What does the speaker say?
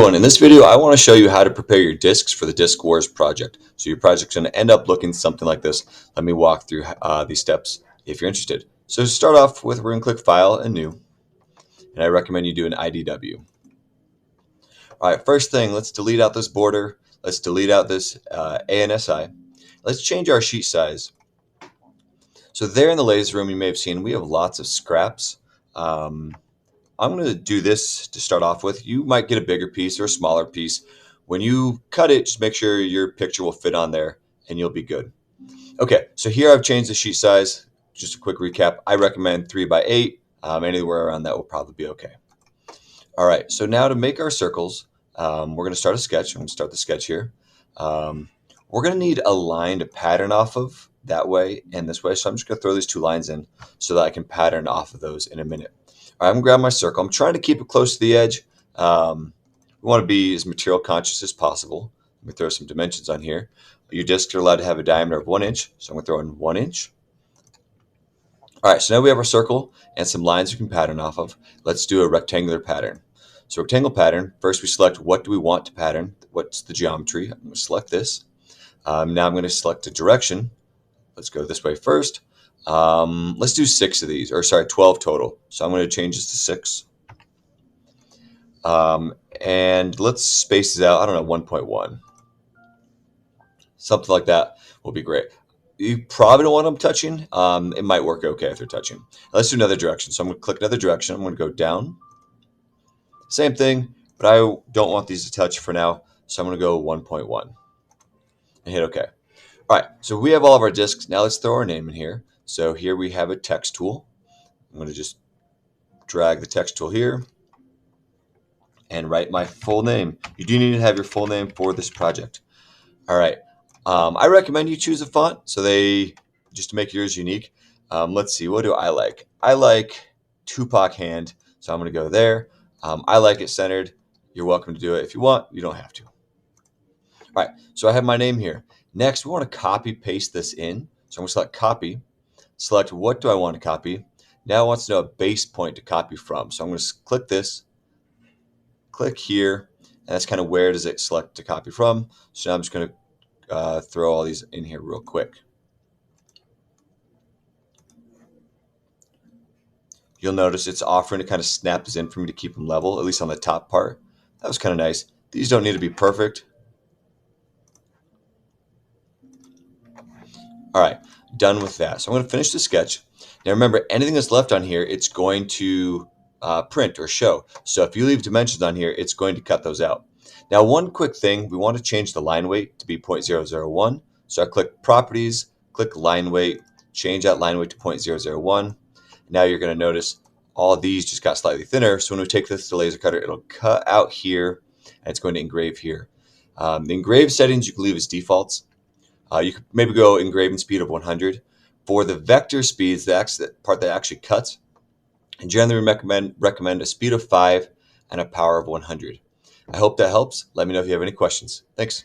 In this video, I want to show you how to prepare your discs for the Disc Wars project. So your project's going to end up looking something like this. Let me walk through these steps if you're interested. So to start off with, we're going to click File and New, and I recommend you do an IDW. All right, first thing, let's delete out this border. Let's delete out this ANSI. Let's change our sheet size. So there in the latest room, you may have seen we have lots of scraps. I'm going to do this to start off with. You might get a bigger piece or a smaller piece. When you cut it, just make sure your picture will fit on there and you'll be good. Okay, so here I've changed the sheet size. Just a quick recap. I recommend 3x8. Anywhere around that will probably be okay. All right, so now to make our circles, we're going to start a sketch. I'm going to start the sketch here. We're going to need a line to pattern off of that way and this way. So I'm just going to throw these two lines in so that I can pattern off of those in a minute. All right, I'm going to grab my circle. I'm trying to keep it close to the edge. We want to be as material conscious as possible. Let me throw some dimensions on here. Your discs are allowed to have a diameter of 1 inch, so I'm going to throw in 1 inch. All right, so now we have our circle and some lines we can pattern off of. Let's do a rectangular pattern. So rectangle pattern, first we select what do we want to pattern, what's the geometry. I'm going to select this. Now I'm going to select a direction. Let's go this way first. Let's do 6 of these, or sorry, 12 total. So I'm going to change this to 6. And let's space this out, I don't know, 1.1. Something like that will be great. You probably don't want them touching. It might work okay if they're touching. Let's do another direction. So I'm going to click another direction. I'm going to go down. Same thing, but I don't want these to touch for now. So I'm going to go 1.1 and hit OK. All right, so we have all of our discs. Now let's throw our name in here. So here we have a text tool. I'm going to just drag the text tool here and write my full name. You do need to have your full name for this project. All right. I recommend you choose a font just to make yours unique. Let's see, what do I like? I like Tupac Hand, so I'm going to go there. I like it centered. You're welcome to do it if you want. You don't have to. All right, so I have my name here. Next, we want to copy paste this in. So I'm going to select copy. Select what do I want to copy. Now it wants to know a base point to copy from. So I'm going to click this, click here, and that's kind of where does it select to copy from. So now I'm just going to throw all these in here real quick. You'll notice it's offering to kind of snap this in for me to keep them level, at least on the top part. That was kind of nice. These don't need to be perfect. All right, done with that. So I'm going to finish the sketch. Now remember, anything that's left on here, it's going to print or show. So if you leave dimensions on here, it's going to cut those out. Now one quick thing, we want to change the line weight to be 0.001. So I click Properties, click Line Weight, change that line weight to 0.001. Now you're going to notice all of these just got slightly thinner. So when we take this to laser cutter, it'll cut out here and it's going to engrave here. The engrave settings you can leave as defaults. You could maybe go engraving speed of 100. For the vector speeds, that's the part that actually cuts. And generally recommend a speed of 5 and a power of 100. I hope that helps. Let me know if you have any questions. Thanks.